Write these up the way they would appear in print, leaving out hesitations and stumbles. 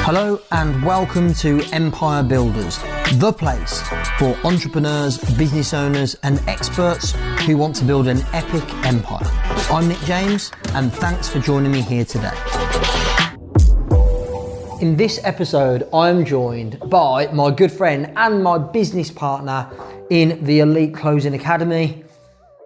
Hello and welcome to Empire Builders, the place for entrepreneurs, business owners and experts who want to build an epic empire. I'm Nick James and thanks for joining me here today. In this episode, I'm joined by my good friend and my business partner in the Elite Closing Academy,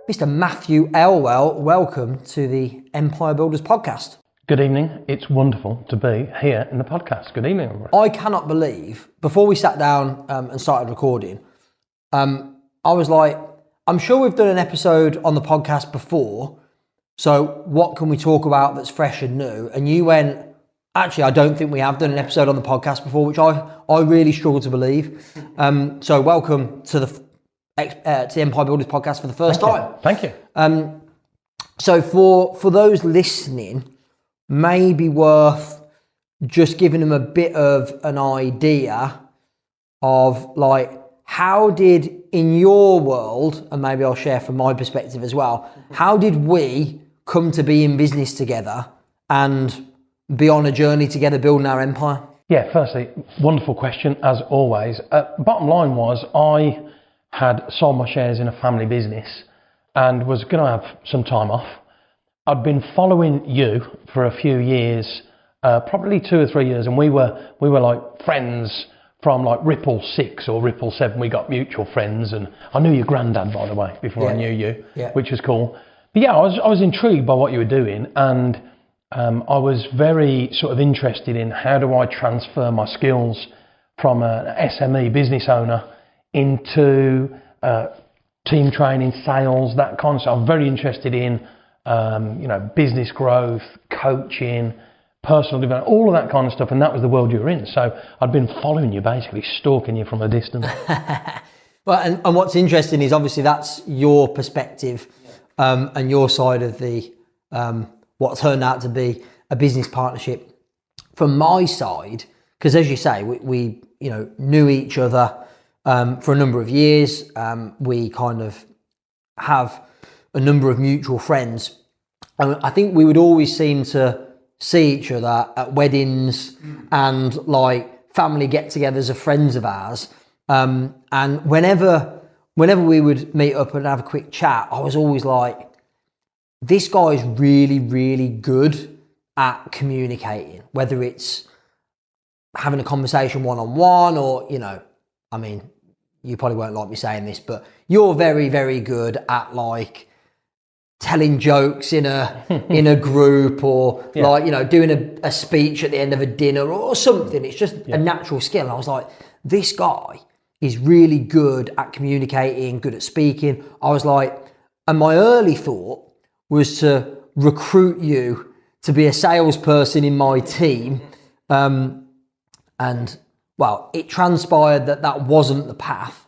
Mr. Matthew Elwell. Welcome to the Empire Builders podcast. Good evening. It's wonderful to be here in the podcast. Good evening, everybody. I cannot believe, before we sat down and started recording, I was like, I'm sure we've done an episode on the podcast before, so what can we talk about that's fresh and new? And you went, actually, I don't think we have done an episode on the podcast before, which I really struggle to believe. So welcome to the Empire Builders podcast for the first time. Thank you. So for those listening, maybe worth just giving them a bit of an idea of like, how did, in your world, and maybe I'll share from my perspective as well, how did we come to be in business together and be on a journey together building our empire? Yeah, firstly, wonderful question as always. Bottom line was I had sold my shares in a family business and was going to have some time off. I'd been following you for a few years, probably 2 or 3 years, and we were like friends from like Ripple 6 or Ripple 7. We got mutual friends, and I knew your granddad, by the way, before I knew you, which was cool. But yeah, I was intrigued by what you were doing, and I was very sort of interested in how do I transfer my skills from an SME business owner into team training, sales, that kind of stuff. I'm very interested in business growth, coaching, personal development, all of that kind of stuff, and that was the world you were in. So I'd been following you, basically stalking you from a distance. Well, and what's interesting is obviously that's your perspective, and your side of the what turned out to be a business partnership. From my side, because as you say, we knew each other for a number of years. We kind of have a number of mutual friends. And I think we would always seem to see each other at weddings and like family get-togethers of friends of ours. And whenever we would meet up and have a quick chat, I was always like, this guy's really, really good at communicating, whether it's having a conversation one-on-one or, I mean, you probably won't like me saying this, but you're very, very good at like telling jokes in a group or doing a speech at the end of a dinner or something. It's just a natural skill. And I was like, this guy is really good at communicating, good at speaking. I was like, and my early thought was to recruit you to be a salesperson in my team. And well, it transpired that wasn't the path.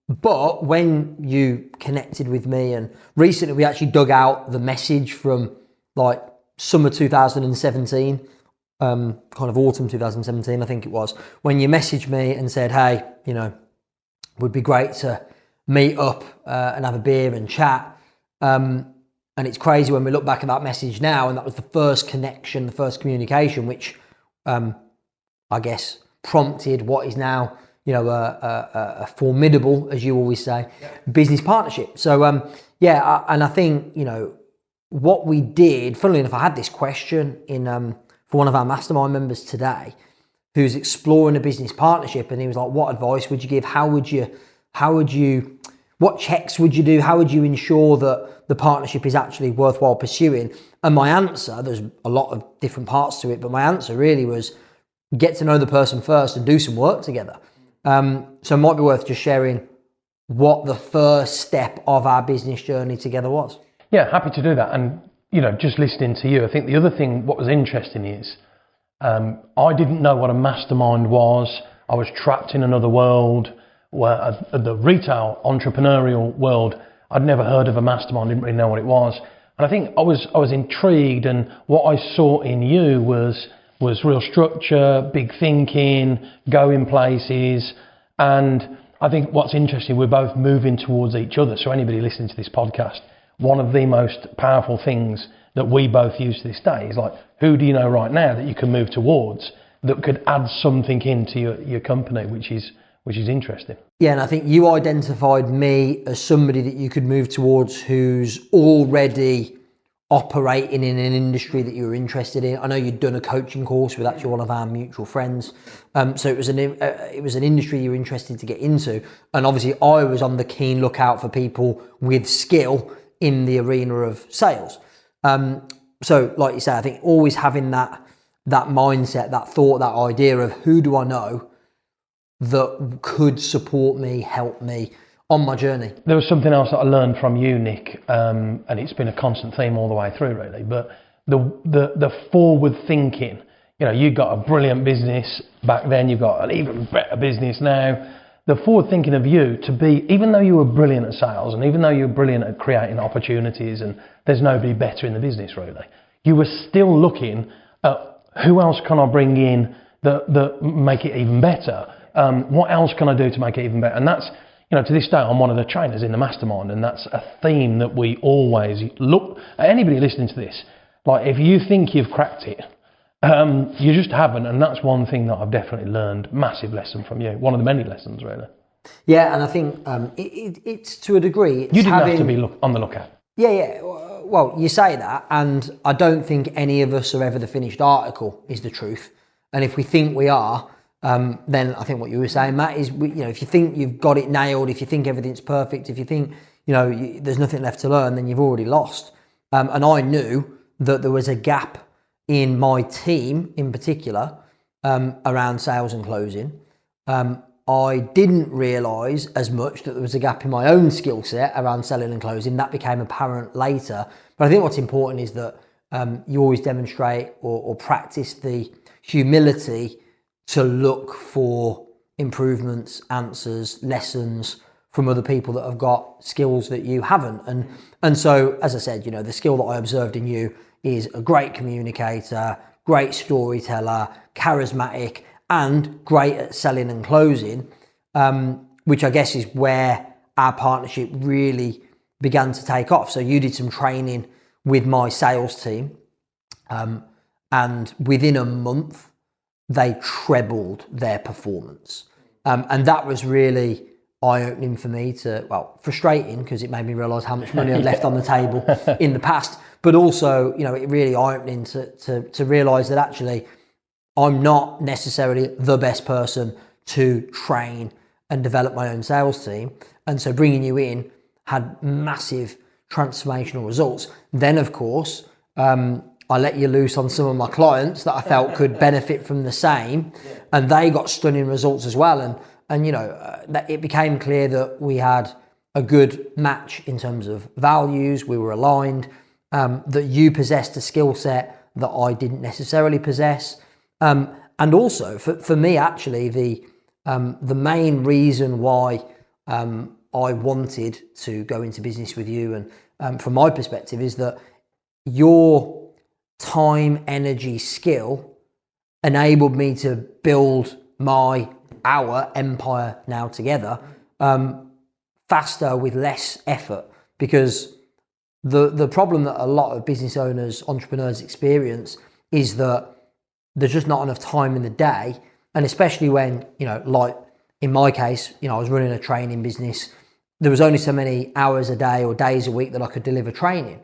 But when you connected with me, and recently we actually dug out the message from like summer 2017, kind of autumn 2017, I think it was, when you messaged me and said, hey, would be great to meet up and have a beer and chat. And it's crazy when we look back at that message now, and that was the first connection, the first communication, which I guess prompted what is now a formidable, as you always say, business partnership. So, and I think, what we did, funnily enough, I had this question for one of our mastermind members today, who's exploring a business partnership. And he was like, what advice would you give? What checks would you do? How would you ensure that the partnership is actually worthwhile pursuing? And my answer, there's a lot of different parts to it, but my answer really was get to know the person first and do some work together. So it might be worth just sharing what the first step of our business journey together was. Yeah, happy to do that. And, just listening to you, I think the other thing, what was interesting is I didn't know what a mastermind was. I was trapped in another world, where the retail entrepreneurial world. I'd never heard of a mastermind, didn't really know what it was. And I think I was intrigued, and what I saw in you was real structure, big thinking, going places. And I think what's interesting, we're both moving towards each other. So anybody listening to this podcast, one of the most powerful things that we both use to this day is like, who do you know right now that you can move towards? that could add something into your company, which is interesting. Yeah, and I think you identified me as somebody that you could move towards who's already operating in an industry that you were interested in. I know you'd done a coaching course with actually one of our mutual friends, so it was an industry you were interested to get into, and obviously I was on the keen lookout for people with skill in the arena of sales. So, like you say, I think always having that mindset, that thought, that idea of who do I know that could support me, help me on my journey. There was something else that I learned from you, Nick, and it's been a constant theme all the way through, really. But the forward thinking. You got a brilliant business back then. You've got an even better business now. The forward thinking of you to be, even though you were brilliant at sales, and even though you were brilliant at creating opportunities, and there's nobody better in the business, really, you were still looking at who else can I bring in that make it even better. What else can I do to make it even better? And that's, to this day, I'm one of the trainers in the mastermind, and that's a theme that we always look at. Anybody listening to this, like, if you think you've cracked it, you just haven't. And that's one thing that I've definitely learned. Massive lesson from you. One of the many lessons, really. Yeah, and I think it's to a degree. You didn't have to be on the lookout. Yeah. Well, you say that, and I don't think any of us are ever the finished article, is the truth. And if we think we are, then I think what you were saying, Matt, is if you think you've got it nailed, if you think everything's perfect, if you think there's nothing left to learn, then you've already lost. And I knew that there was a gap in my team, in particular, around sales and closing. I didn't realise as much that there was a gap in my own skill set around selling and closing. That became apparent later. But I think what's important is that you always demonstrate or practice the humility to look for improvements, answers, lessons from other people that have got skills that you haven't. And so, as I said, the skill that I observed in you is a great communicator, great storyteller, charismatic, and great at selling and closing, which I guess is where our partnership really began to take off. So you did some training with my sales team, and within a month, they trebled their performance. And that was really eye-opening for me frustrating, because it made me realise how much money I'd left on the table in the past, but also, it really eye-opening to realise that actually I'm not necessarily the best person to train and develop my own sales team. And so bringing you in had massive transformational results. Then, of course, I let you loose on some of my clients that I felt could benefit from the same, and they got stunning results as well. And that it became clear that we had a good match in terms of values. We were aligned, that you possessed a skill set that I didn't necessarily possess. And also for me, actually, the main reason why I wanted to go into business with you, and from my perspective, is that your time, energy, skill enabled me to build our empire now together faster with less effort. Because the problem that a lot of business owners, entrepreneurs experience is that there's just not enough time in the day. And especially when, like in my case, I was running a training business, there was only so many hours a day or days a week that I could deliver training,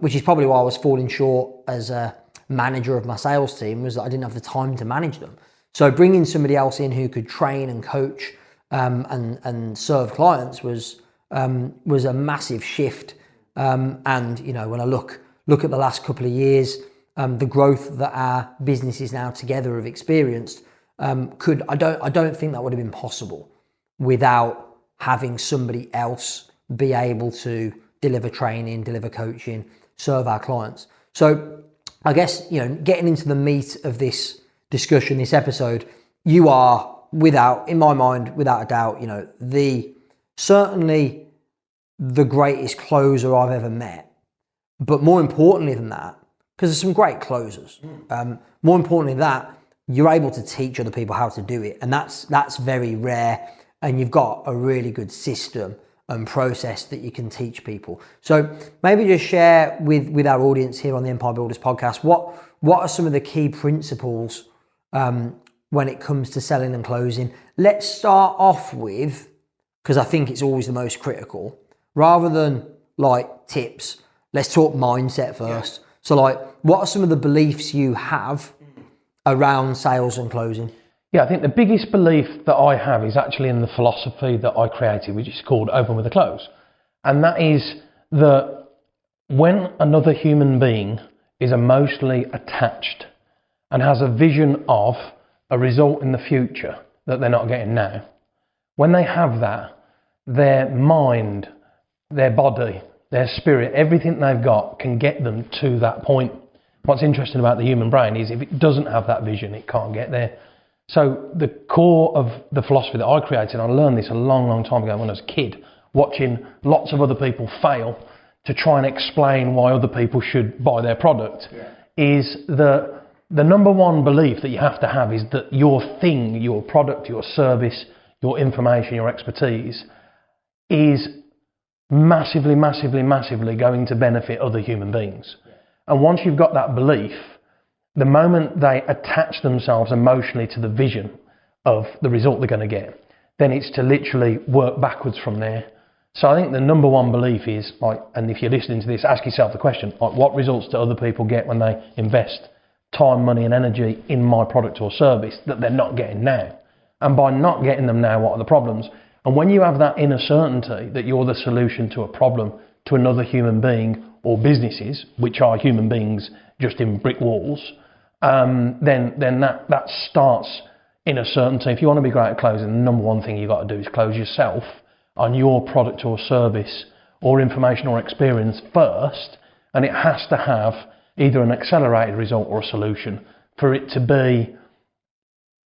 which is probably why I was falling short as a manager of my sales team, was that I didn't have the time to manage them. So bringing somebody else in who could train and coach and serve clients was a massive shift. And when I look at the last couple of years, the growth that our businesses now together have experienced, I don't think that would have been possible without having somebody else be able to deliver training, deliver coaching, serve our clients. So I guess, getting into the meat of this discussion, this episode, you are in my mind, without a doubt, certainly the greatest closer I've ever met. But more importantly than that, because there's some great closers, more importantly than that, you're able to teach other people how to do it. And that's very rare. And you've got a really good system and process that you can teach people. So maybe just share with our audience here on the Empire Builders podcast, what are some of the key principles when it comes to selling and closing. Let's start off with, because I think it's always the most critical, rather than like tips, let's talk mindset first. Yeah. So like, what are some of the beliefs you have around sales and closing? Yeah, I think the biggest belief that I have is actually in the philosophy that I created, which is called Open with a Close. And that is that when another human being is emotionally attached and has a vision of a result in the future that they're not getting now, when they have that, their mind, their body, their spirit, everything they've got can get them to that point. What's interesting about the human brain is if it doesn't have that vision, it can't get there. So the core of the philosophy that I created, I learned this a long, long time ago when I was a kid, watching lots of other people fail to try and explain why other people should buy their product, is that the number one belief that you have to have is that your thing, your product, your service, your information, your expertise is massively, massively, massively going to benefit other human beings. And once you've got that belief, the moment they attach themselves emotionally to the vision of the result they're going to get, then it's to literally work backwards from there. So I think the number one belief is, like, and if you're listening to this, ask yourself the question, like, what results do other people get when they invest time, money and energy in my product or service that they're not getting now? And by not getting them now, what are the problems? And when you have that inner certainty that you're the solution to a problem to another human being or businesses, which are human beings just in brick walls, then that starts in a certainty. If you want to be great at closing, the number one thing you've got to do is close yourself on your product or service or information or experience first, and it has to have either an accelerated result or a solution for it to be,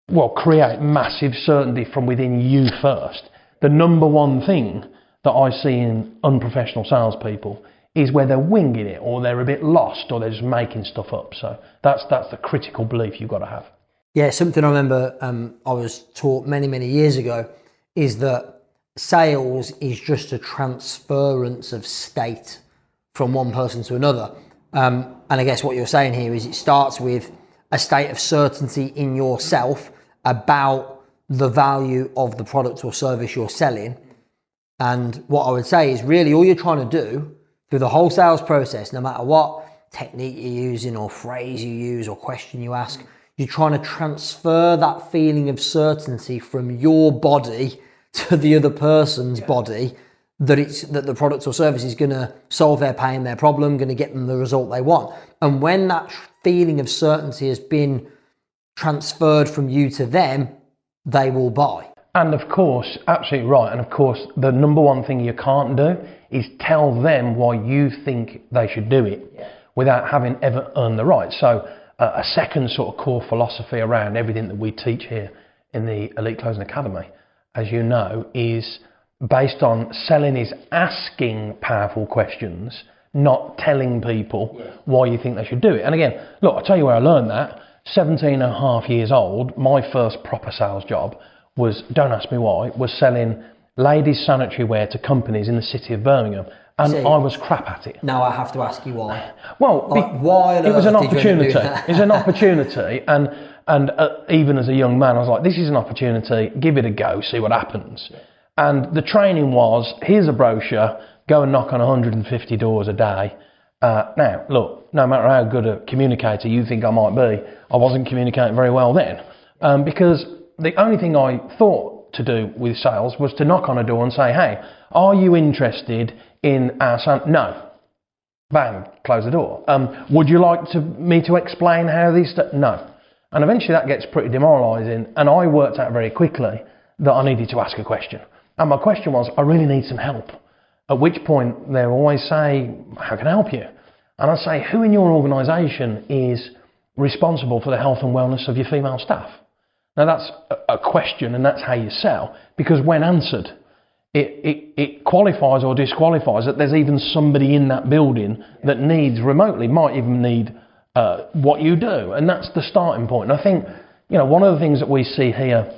well, create massive certainty from within you first. The number one thing that I see in unprofessional salespeople is where they're winging it or they're a bit lost or they're just making stuff up. So that's the critical belief you've got to have. Yeah, something I remember I was taught many, many years ago is that sales is just a transference of state from one person to another. And I guess what you're saying here is it starts with a state of certainty in yourself about the value of the product or service you're selling. And what I would say is really all you're trying to do through the whole sales process, no matter what technique you're using or phrase you use or question you ask, you're trying to transfer that feeling of certainty from your body to the other person's body, that the product or service is going to solve their pain, their problem, going to get them the result they want. And when that feeling of certainty has been transferred from you to them, they will buy. And of course, absolutely right. And of course, the number one thing you can't do is tell them why you think they should do it without having ever earned the right. So a second sort of core philosophy around everything that we teach here in the Elite Closing Academy, as you know, is based on selling is asking powerful questions, not telling people why you think they should do it. And again, look, I'll tell you where I learned that. 17 and a half years old, my first proper sales job was, don't ask me why, was selling ladies' sanitary wear to companies in the city of Birmingham. And I was crap at it. Now I have to ask you why. Well, why it was an opportunity. It was an opportunity. And even as a young man, I was like, this is an opportunity, give it a go, see what happens. Yeah. And the training was, here's a brochure, go and knock on 150 doors a day. Now, look, no matter how good a communicator you think I might be, I wasn't communicating very well then. Because the only thing I thought to do with sales was to knock on a door and say, hey, are you interested in our No. Bang, close the door. Would you like me to explain how these... No. And eventually that gets pretty demoralising. And I worked out very quickly that I needed to ask a question. And my question was, I really need some help. At which point they'll always say, how can I help you? And I say, who in your organisation is responsible for the health and wellness of your female staff? Now that's a question, and that's how you sell, because when answered, it qualifies or disqualifies that there's even somebody in that building that needs remotely, might even need what you do. And that's the starting point. And I think, one of the things that we see here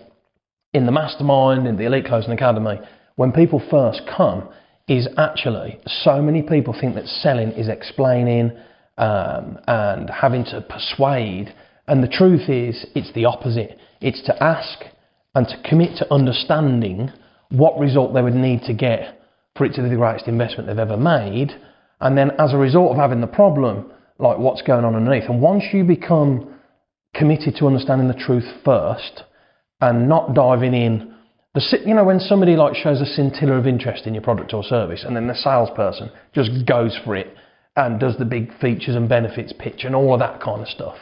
in the mastermind, in the Elite Closing Academy, when people first come, is actually so many people think that selling is explaining and having to persuade And the truth is, it's the opposite. It's to ask and to commit to understanding what result they would need to get for it to be the greatest investment they've ever made. And then as a result of having the problem, like what's going on underneath. And once you become committed to understanding the truth first and not diving in, when somebody like shows a scintilla of interest in your product or service, and then the salesperson just goes for it and does the big features and benefits pitch and all of that kind of stuff.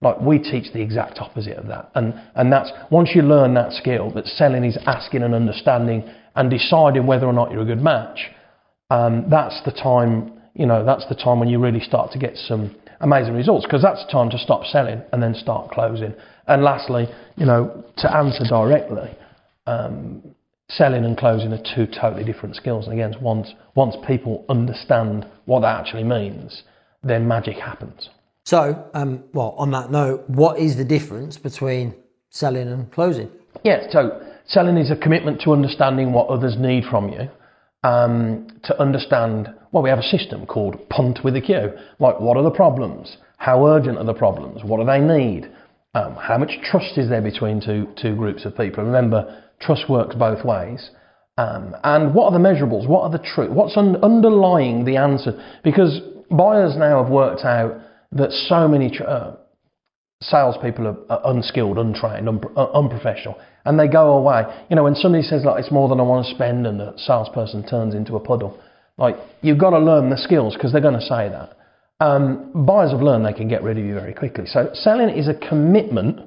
Like, we teach the exact opposite of that. And that's, once you learn that skill, that selling is asking and understanding and deciding whether or not you're a good match, that's the time, that's the time when you really start to get some amazing results, because that's the time to stop selling and then start closing. And lastly, to answer directly, selling and closing are two totally different skills. And again, once people understand what that actually means, then magic happens. So, on that note, what is the difference between selling and closing? Yeah, so selling is a commitment to understanding what others need from you. To understand, we have a system called punt with a Q. Like, what are the problems? How urgent are the problems? What do they need? How much trust is there between two groups of people? Remember, trust works both ways. And what are the measurables? What are the truth? What's underlying the answer? Because buyers now have worked out that so many salespeople are unskilled, untrained, unprofessional, and they go away. When somebody says, like, it's more than I want to spend, and the salesperson turns into a puddle, like, you've got to learn the skills, because they're going to say that. Buyers have learned they can get rid of you very quickly. So selling is a commitment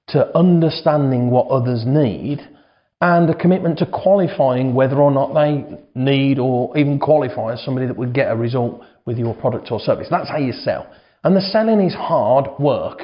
to understanding what others need, and a commitment to qualifying whether or not they need or even qualify as somebody that would get a result with your product or service. That's how you sell. And the selling is hard work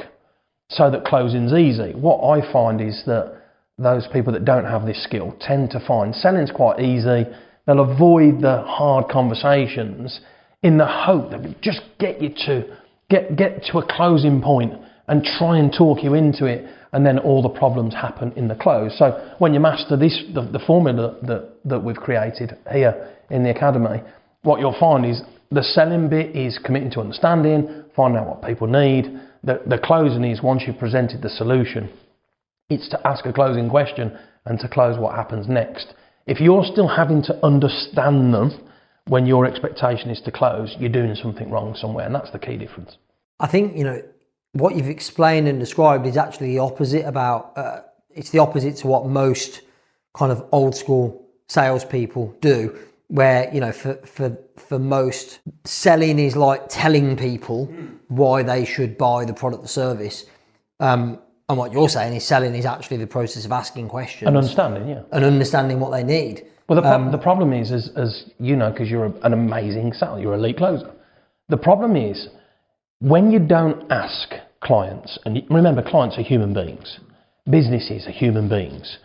so that closing's easy. What I find is that those people that don't have this skill tend to find selling's quite easy. They'll avoid the hard conversations in the hope that we just get you to get to a closing point and try and talk you into it, and then all the problems happen in the close. So when you master this, the formula that we've created here in the Academy, what you'll find is the selling bit is committing to understanding, finding out what people need. The closing is, once you've presented the solution, it's to ask a closing question and to close what happens next. If you're still having to understand them when your expectation is to close, you're doing something wrong somewhere, and that's the key difference. I think, what you've explained and described is actually the opposite it's the opposite to what most kind of old school salespeople do, where, for most, selling is like telling people why they should buy the product or service. And what you're saying is selling is actually the process of asking questions. And understanding, yeah. And understanding what they need. Well, the problem is, as you know, because you're an amazing seller, you're a elite closer. The problem is, when you don't ask clients, and remember, clients are human beings, businesses are human beings.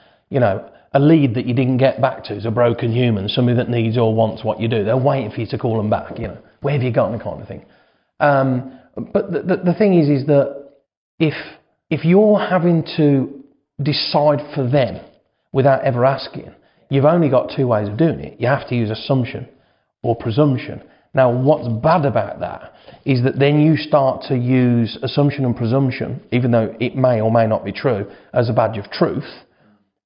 A lead that you didn't get back to is a broken human, somebody that needs or wants what you do. They're waiting for you to call them back. Where have you gone, kind of thing. But the thing is that if you're having to decide for them without ever asking, you've only got two ways of doing it. You have to use assumption or presumption. Now, what's bad about that is that then you start to use assumption and presumption, even though it may or may not be true, as a badge of truth.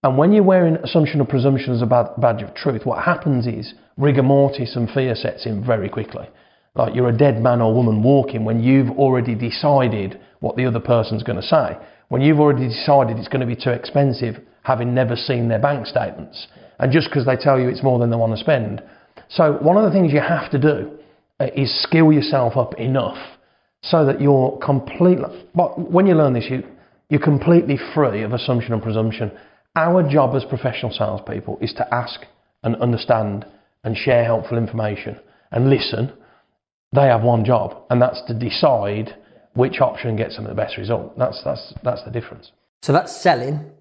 And when you're wearing assumption or presumption as a badge of truth, what happens is rigor mortis and fear sets in very quickly. Like, you're a dead man or woman walking when you've already decided what the other person's going to say. When you've already decided it's going to be too expensive, having never seen their bank statements. And just because they tell you it's more than they want to spend. So one of the things you have to do is skill yourself up enough so that you're completely, but when you learn this, you're completely free of assumption and presumption. Our job as professional salespeople is to ask and understand and share helpful information and listen. They have one job, and that's to decide which option gets them the best result. That's the difference. So that's selling.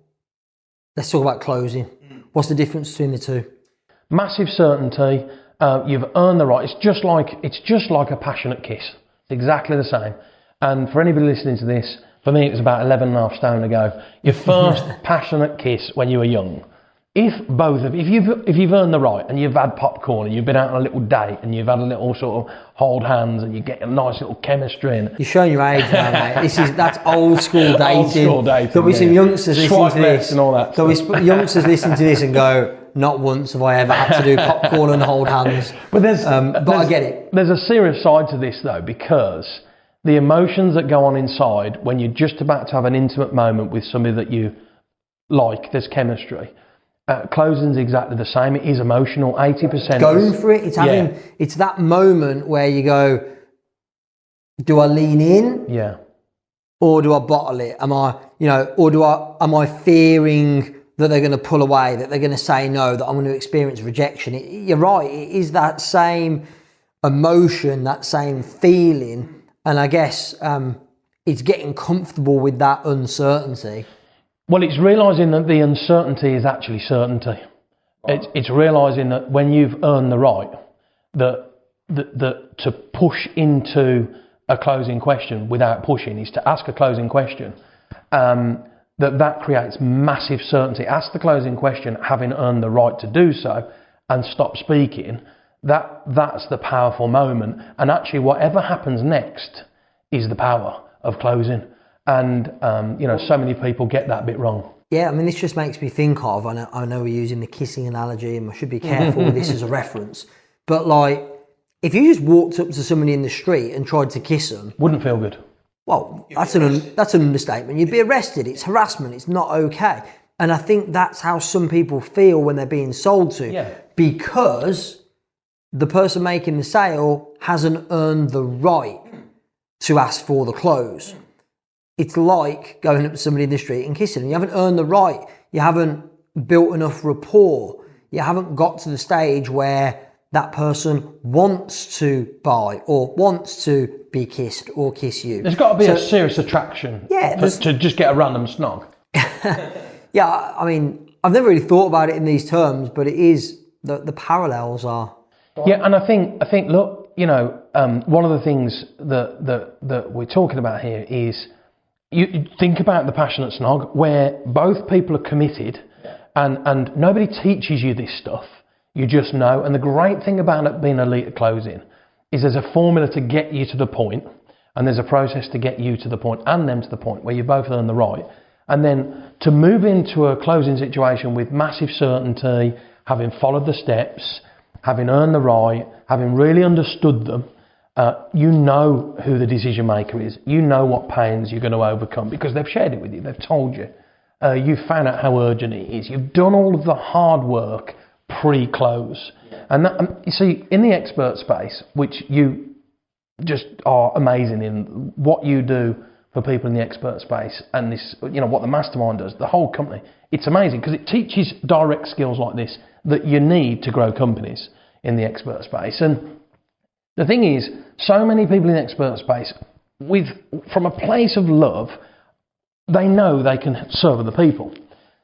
Let's talk about closing. What's the difference between the two? Massive certainty. You've earned the right. It's just like a passionate kiss. It's exactly the same. And for anybody listening to this, for me it was about 11.5 stone ago. Your first passionate kiss when you were young. if you've earned the right and you've had popcorn and you've been out on a little date and you've had a little sort of hold hands and you get a nice little chemistry and you're showing your age now, mate. That's old school dating. Old school dating. There'll be some youngsters listening to this and all that. There'll be youngsters listening to this and go, not once have I ever had to do popcorn and hold hands. But I get it. There's a serious side to this though, because the emotions that go on inside when you're just about to have an intimate moment with somebody that you like, there's chemistry. Closing's exactly the same. It is emotional. 80%. Going for it. It's that moment where you go, do I lean in? Yeah. Or do I bottle it? Am I fearing that they're going to pull away, that they're going to say no, that I'm going to experience rejection? You're right. It is that same emotion, that same feeling. And I guess it's getting comfortable with that uncertainty. Well, it's realising that the uncertainty is actually certainty. It's realising that when you've earned the right, that to push into a closing question without pushing is to ask a closing question. That creates massive certainty. Ask the closing question, having earned the right to do so, and stop speaking. That's the powerful moment. And actually, whatever happens next is the power of closing. And, so many people get that bit wrong. Yeah, I mean, this just makes me think of, I know we're using the kissing analogy and I should be careful with this as a reference, but like, if you just walked up to somebody in the street and tried to kiss them... Wouldn't feel good. Well, that's an understatement. You'd be arrested. It's harassment. It's not okay. And I think that's how some people feel when they're being sold to. Yeah. Because the person making the sale hasn't earned the right to ask for the close. It's like going up to somebody in the street and kissing them. You haven't earned the right. You haven't built enough rapport. You haven't got to the stage where that person wants to buy or wants to be kissed or kiss you. There's got to be a serious attraction to just get a random snog. Yeah, I mean, I've never really thought about it in these terms, but it is, the parallels are... Yeah, and I think look, one of the things that we're talking about here is you think about the passionate snog where both people are committed and nobody teaches you this stuff. You just know. And the great thing about it being elite at closing is there's a formula to get you to the point, and there's a process to get you to the point and them to the point where you both earn the right. And then to move into a closing situation with massive certainty, having followed the steps, having earned the right, having really understood them, you know who the decision maker is. You know what pains you're going to overcome because they've shared it with you. They've told you. You've found out how urgent it is. You've done all of the hard work pre-close. And that, you see, in the expert space, which you just are amazing in, what you do for people in the expert space and this, what the mastermind does, the whole company, it's amazing because it teaches direct skills like this that you need to grow companies in the expert space. And the thing is, so many people in the expert space, from a place of love, they know they can serve other people.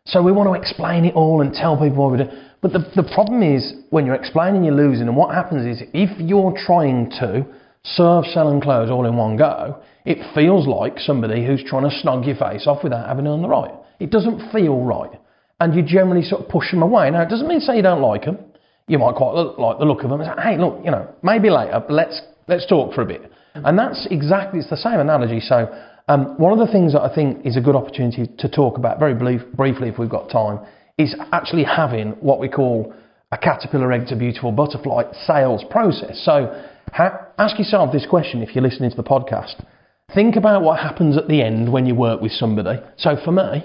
So we want to explain it all and tell people what we do. But the problem is, when you're explaining, you're losing. And what happens is, if you're trying to serve, sell and close all in one go, it feels like somebody who's trying to snog your face off without having earned the right. It doesn't feel right. And you generally sort of push them away. Now, it doesn't mean to say you don't like them. You might quite like the look of them and say, hey, look, maybe later, but let's talk for a bit. And that's exactly, it's the same analogy. So one of the things that I think is a good opportunity to talk about very briefly, if we've got time, is actually having what we call a caterpillar egg to beautiful butterfly sales process. So ask yourself this question if you're listening to the podcast. Think about what happens at the end when you work with somebody. So for me,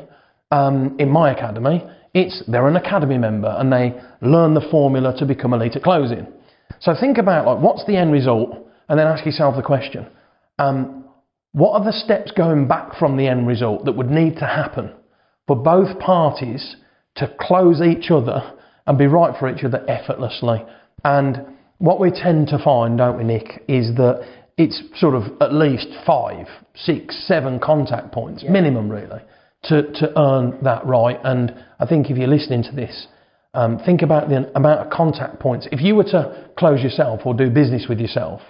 in my academy, they're an academy member and they learn the formula to become elite at closing. So think about what's the end result, and then ask yourself the question, what are the steps going back from the end result that would need to happen for both parties to close each other and be right for each other effortlessly? And what we tend to find, don't we, Nick, is that it's sort of at least 5, 6, 7 contact points, minimum really, to earn that right. And I think if you're listening to this, think about the amount of contact points. If you were to close yourself or do business with yourself,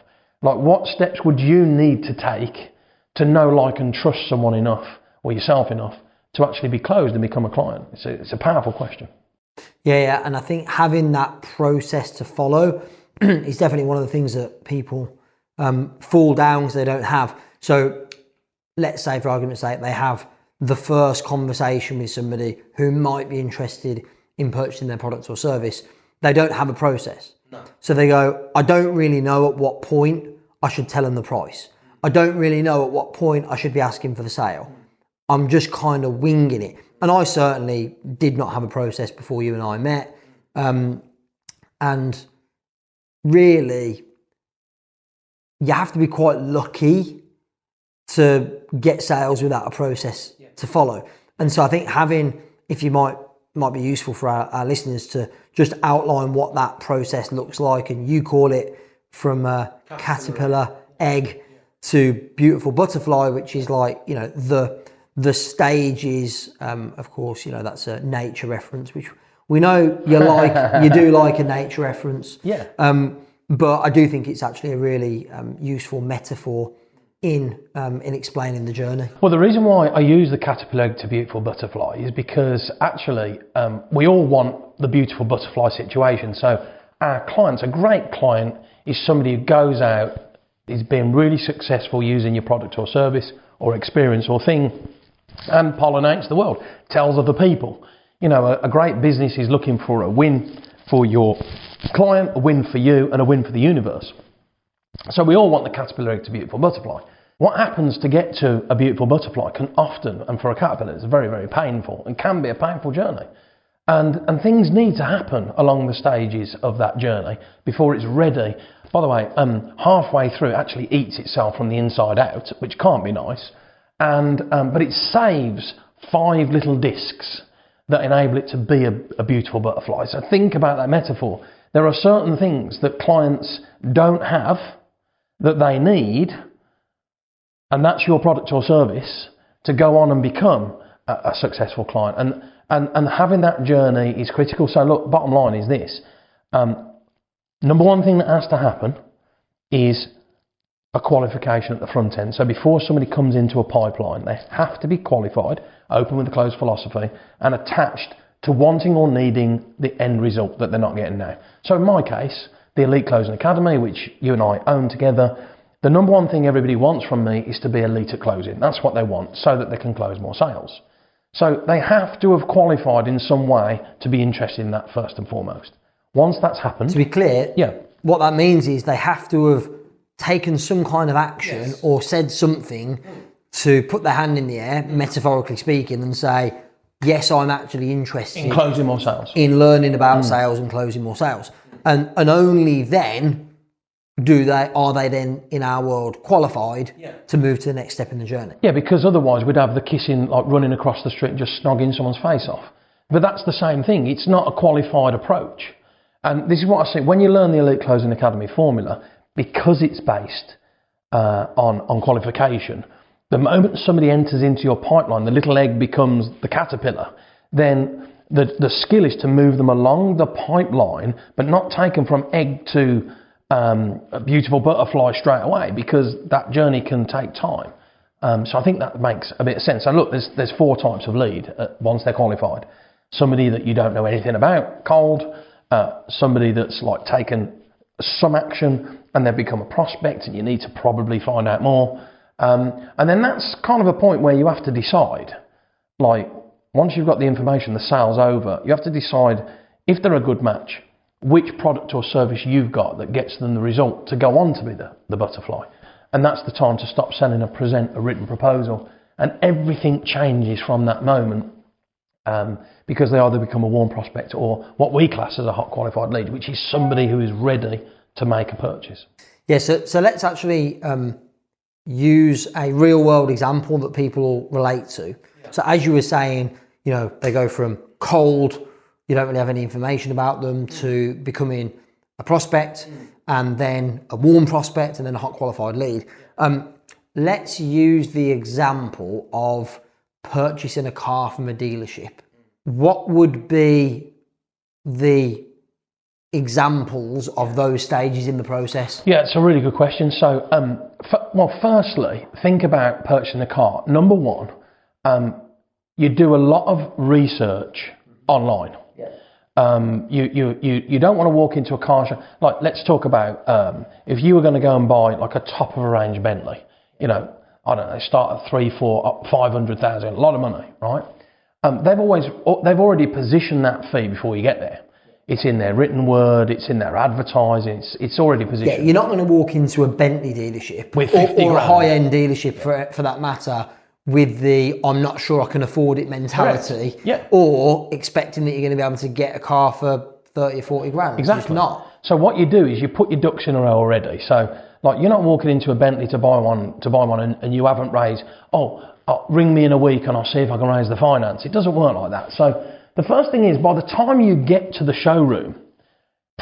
what steps would you need to take to know, like, and trust someone enough or yourself enough to actually be closed and become a client? It's a powerful question. Yeah, and I think having that process to follow is definitely one of the things that people fall down because they don't have. So let's say, for argument's sake, they have the first conversation with somebody who might be interested in purchasing their product or service. They don't have a process. No. So they go, I don't really know at what point I should tell them the price. I don't really know at what point I should be asking for the sale. I'm just kind of winging it. And I certainly did not have a process before you and I met. And really, you have to be quite lucky to get sales without a process to follow. And so I think having, if you might be useful for our listeners to just outline what that process looks like. And you call it from a caterpillar, egg to beautiful butterfly, which is like, you know, the stages, of course, you know, that's a nature reference, which we know you do like a nature reference. Yeah. But I do think it's actually a really useful metaphor in explaining the journey. Well, the reason why I use the caterpillar egg to beautiful butterfly is because actually we all want the beautiful butterfly situation. So our clients, a great client is somebody who goes out, is being really successful using your product or service or experience or thing, and pollinates the world, tells other people. You know, a great business is looking for a win for your client, a win for you, and a win for the universe. So we all want the caterpillar egg to beautiful butterfly. What happens to get to a beautiful butterfly can often, and for a caterpillar, it's very, very painful and can be a painful journey. And things need to happen along the stages of that journey before it's ready. By the way, halfway through it actually eats itself from the inside out, which can't be nice. But it saves 5 little discs that enable it to be a beautiful butterfly. So think about that metaphor. There are certain things that clients don't have that they need, and that's your product or service to go on and become a successful client. And having that journey is critical. So look, bottom line is this. Number one thing that has to happen is a qualification at the front end. So before somebody comes into a pipeline, they have to be qualified, open with a closed philosophy, and attached to wanting or needing the end result that they're not getting now. So in my case, the Elite Closing Academy, which you and I own together, the number one thing everybody wants from me is to be elite at closing. That's what they want, so that they can close more sales. So they have to have qualified in some way to be interested in that first and foremost. Once that's happened... To be clear, what that means is they have to have taken some kind of action or said something to put their hand in the air, metaphorically speaking, and say, yes, I'm actually interested in closing more sales, in learning about sales and closing more sales. And only then are they then in our world qualified to move to the next step in the journey. Yeah, because otherwise we'd have the kissing, like running across the street, just snogging someone's face off. But that's the same thing. It's not a qualified approach. And this is what I say, when you learn the Elite Closing Academy formula, because it's based on qualification, the moment somebody enters into your pipeline, the little egg becomes the caterpillar, then the skill is to move them along the pipeline, but not take them from egg to a beautiful butterfly straight away, because that journey can take time. So I think that makes a bit of sense. And look, there's 4 types of lead once they're qualified. Somebody that you don't know anything about, cold, somebody that's like taken some action and they've become a prospect and you need to probably find out more. And then that's kind of a point where you have to decide, like once you've got the information, the sale's over, you have to decide if they're a good match, which product or service you've got that gets them the result to go on to be the butterfly. And that's the time to stop selling and present a written proposal. And everything changes from that moment because they either become a warm prospect or what we class as a hot qualified lead, which is somebody who is ready to make a purchase. Yeah, so let's actually use a real world example that people will relate to. Yeah. So as you were saying, you know, they go from cold, you don't really have any information about them, to becoming a prospect, and then a warm prospect, and then a hot qualified lead. Let's use the example of purchasing a car from a dealership. What would be the examples of those stages in the process? Yeah, it's a really good question. So, firstly, think about purchasing a car. Number one, you do a lot of research online. You don't want to walk into a car show. Like, let's talk about if you were going to go and buy like a top of a range Bentley, you know, I don't know, they start at 3, 4, up 500,000, a lot of money, right? They've already positioned that fee before you get there. It's in their written word, it's in their advertising, it's already positioned. Yeah, you're not going to walk into a Bentley dealership with 50 or a grand. high-end dealership for that matter with the I'm not sure I can afford it mentality. Correct. Yeah. Or expecting that you're going to be able to get a car for 30 or 40 grand. Exactly. It's not. So what you do is you put your ducks in a row already. So like, you're not walking into a Bentley to buy one and you haven't raised, ring me in a week and I'll see if I can raise the finance. It doesn't work like that. So the first thing is, by the time you get to the showroom,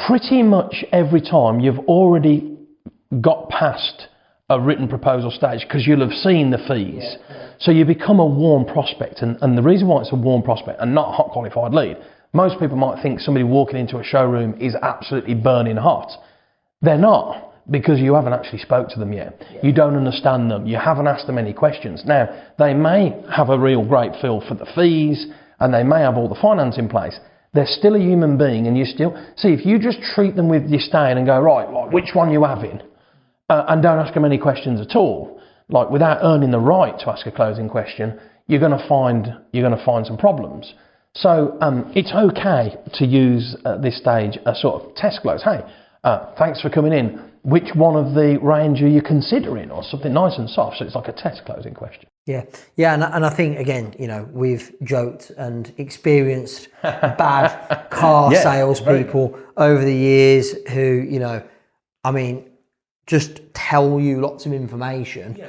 pretty much every time you've already got past a written proposal stage because you'll have seen the fees. So you become a warm prospect. And the reason why it's a warm prospect and not a hot qualified lead, most people might think somebody walking into a showroom is absolutely burning hot. They're not, because you haven't actually spoke to them yet. You don't understand them. You haven't asked them any questions. Now, they may have a real great feel for the fees and they may have all the finance in place. They're still a human being, and you still... See, if you just treat them with disdain and go, right, like, which one you having? And don't ask them any questions at all, like, without earning the right to ask a closing question, you're going to find some problems. So it's okay to use at this stage a sort of test close. Hey, thanks for coming in. Which one of the range are you considering, or something nice and soft? So it's like a test closing question. Yeah, and I think, again, you know, we've joked and experienced bad car salespeople over the years who, you know, I mean, just tell you lots of information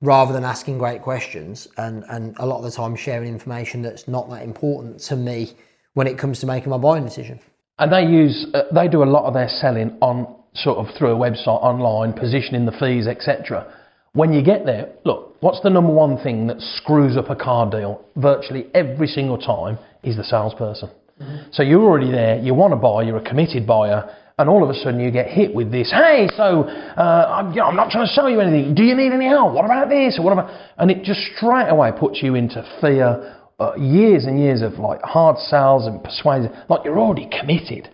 rather than asking great questions, and a lot of the time sharing information that's not that important to me when it comes to making my buying decision. And they do a lot of their selling on sort of through a website, online, positioning the fees, etc. When you get there, look, what's the number one thing that screws up a car deal virtually every single time is the salesperson. Mm-hmm. So you're already there, you want to buy, you're a committed buyer, and all of a sudden you get hit with this, hey, so I'm not trying to sell you anything. Do you need any help? What about this? Or what about... And it just straight away puts you into fear, years and years of like hard sales and persuasion, like you're already committed.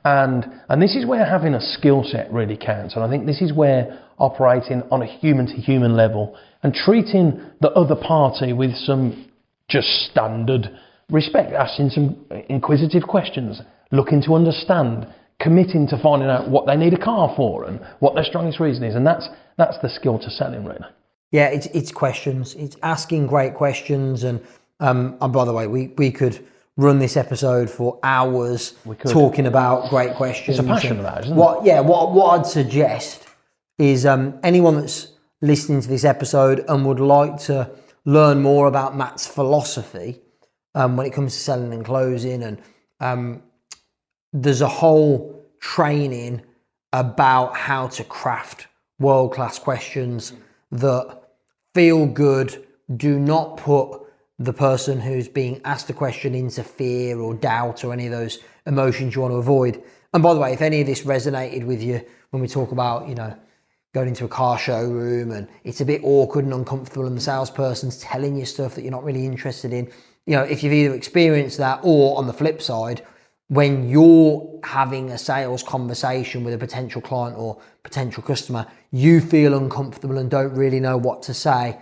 And this is where having a skill set really counts. And I think this is where operating on a human to human level and treating the other party with some just standard respect, asking some inquisitive questions, looking to understand, committing to finding out what they need a car for and what their strongest reason is. And that's the skill to selling, really. Yeah, it's questions. It's asking great questions. And by the way, we could run this episode for hours talking about great questions. It's a passion of ours, isn't it? Yeah, what I'd suggest is anyone that's listening to this episode and would like to learn more about Matt's philosophy when it comes to selling and closing, and there's a whole training about how to craft world-class questions that feel good, do not put the person who's being asked a question into fear or doubt or any of those emotions you want to avoid. And by the way, if any of this resonated with you when we talk about, you know, going into a car showroom and it's a bit awkward and uncomfortable and the salesperson's telling you stuff that you're not really interested in, you know, if you've either experienced that, or on the flip side, when you're having a sales conversation with a potential client or potential customer, you feel uncomfortable and don't really know what to say,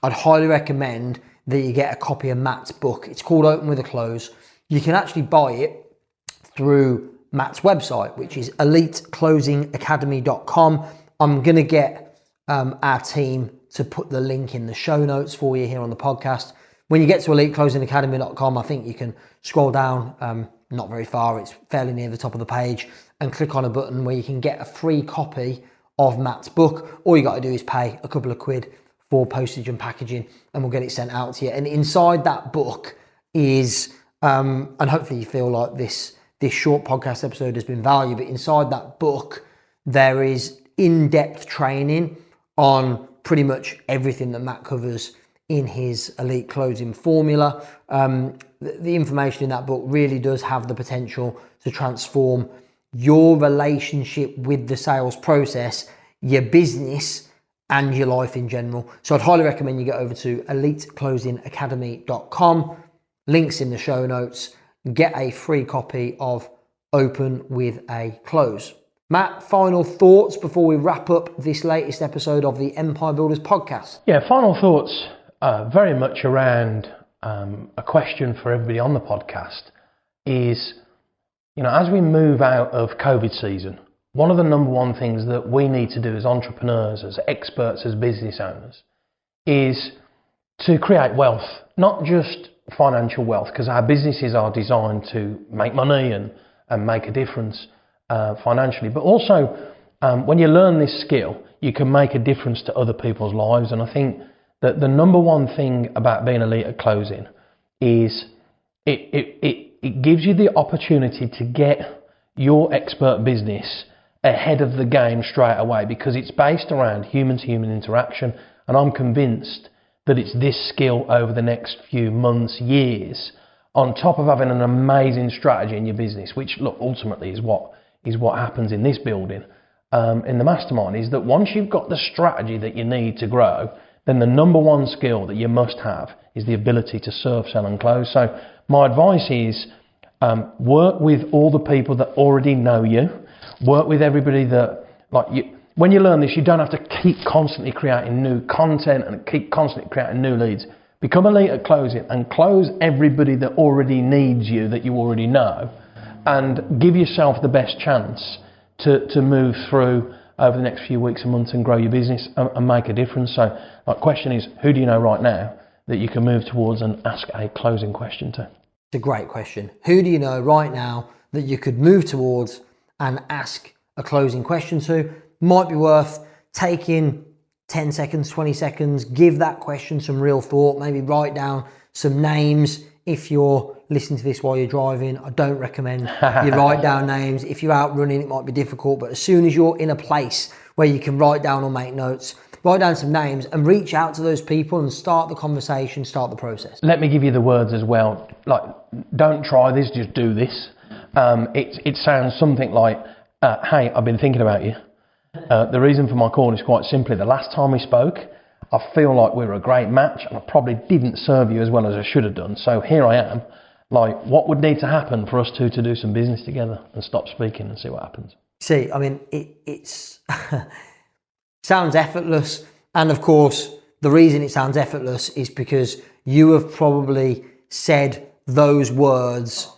I'd highly recommend that you get a copy of Matt's book. It's called Open with a Close. You can actually buy it through Matt's website, which is eliteclosingacademy.com. I'm going to get our team to put the link in the show notes for you here on the podcast. When you get to eliteclosingacademy.com, I think you can scroll down, not very far, it's fairly near the top of the page, and click on a button where you can get a free copy of Matt's book. All you got to do is pay a couple of quid for postage and packaging, and we'll get it sent out to you. And inside that book is, and hopefully you feel like this short podcast episode has been valuable, but inside that book, there is in-depth training on pretty much everything that Matt covers in his elite closing formula. The information in that book really does have the potential to transform your relationship with the sales process, your business, and your life in general. So I'd highly recommend you get over to eliteclosingacademy.com. Links in the show notes. get a free copy of Open with a Close. Matt, final thoughts before we wrap up this latest episode of the Empire Builders podcast? Yeah, final thoughts very much around a question for everybody on the podcast is, as we move out of COVID season, one of the number one things that we need to do as entrepreneurs, as experts, as business owners, is to create wealth, not just financial wealth, because our businesses are designed to make money and make a difference financially, but also when you learn this skill, you can make a difference to other people's lives. And I think that the number one thing about being elite at closing is it gives you the opportunity to get your expert business ahead of the game straight away, because it's based around human-to-human interaction, and I'm convinced that it's this skill over the next few months, years, on top of having an amazing strategy in your business, which, look, ultimately is what happens in this building, in the mastermind, is that once you've got the strategy that you need to grow, then the number one skill that you must have is the ability to serve, sell and close. So my advice is work with all the people that already know you. Work with everybody that, when you learn this, you don't have to keep constantly creating new content and keep constantly creating new leads. Become elite at closing and close everybody that already needs you, that you already know, and give yourself the best chance to move through over the next few weeks and months and grow your business and make a difference. So my question is, who do you know right now that you can move towards and ask a closing question to? It's a great question. Who do you know right now that you could move towards and ask a closing question to? Might be worth taking 10 seconds, 20 seconds, give that question some real thought, maybe write down some names. If you're listening to this while you're driving, I don't recommend you write down names. If you're out running, it might be difficult, but as soon as you're in a place where you can write down or make notes, write down some names and reach out to those people and start the conversation, start the process. Let me give you the words as well. Don't try this, just do this. It sounds something like, hey, I've been thinking about you. The reason for my call is quite simply, the last time we spoke, I feel like we were a great match and I probably didn't serve you as well as I should have done. So here I am. What would need to happen for us two to do some business together and stop speaking and see what happens? See, I mean, it's sounds effortless. And of course, the reason it sounds effortless is because you have probably said those words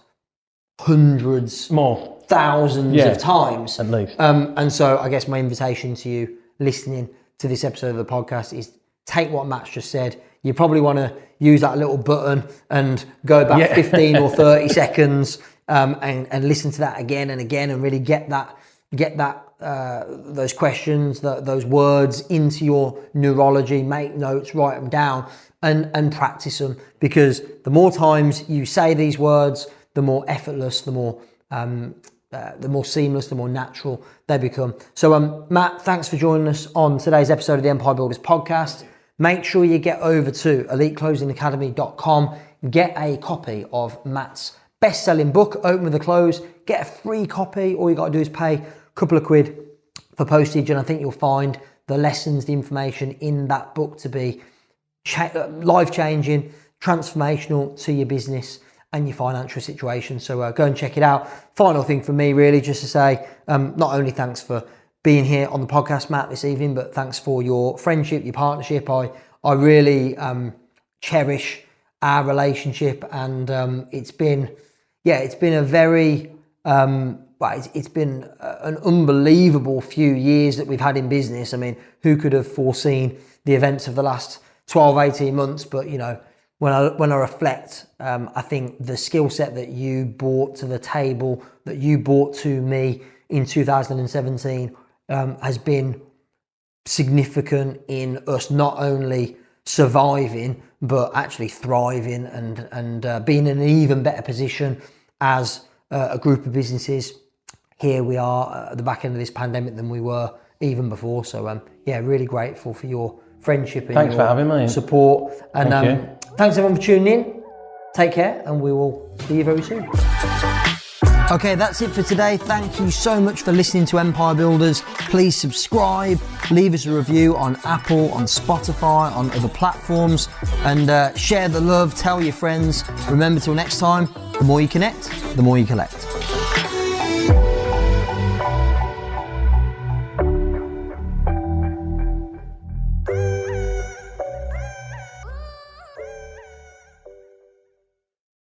hundreds, more, thousands of times. At least. And so I guess my invitation to you listening to this episode of the podcast is take what Matt's just said. You probably want to use that little button and go back 15 or 30 seconds and listen to that again and again and really get those questions, those words into your neurology, make notes, write them down and practice them, because the more times you say these words, the more effortless, the more seamless, the more natural they become. So Matt, thanks for joining us on today's episode of the Empire Builders podcast. Make sure you get over to eliteclosingacademy.com, get a copy of Matt's best-selling book, Open with a Close, get a free copy. All you got to do is pay a couple of quid for postage, and I think you'll find the lessons, the information in that book to be life-changing, transformational to your business and your financial situation. So go and check it out. Final thing from me, really, just to say, not only thanks for being here on the podcast, Matt, this evening, but thanks for your friendship, your partnership. I really cherish our relationship, and it's been a very it's been an unbelievable few years that we've had in business. I mean, who could have foreseen the events of the last 12, 18 months? But when I reflect, I think the skill set that you brought to the table, that you brought to me in 2017, has been significant in us not only surviving, but actually thriving and being in an even better position as a group of businesses. Here we are at the back end of this pandemic than we were even before. So really grateful for your friendship and thanks for having me. Support. And thanks everyone for tuning in. Take care, and we will see you very soon. Okay, that's it for today. Thank you so much for listening to Empire Builders. Please subscribe, leave us a review on Apple, on Spotify, on other platforms, and share the love, tell your friends. Remember, till next time, The more you connect, the more you collect.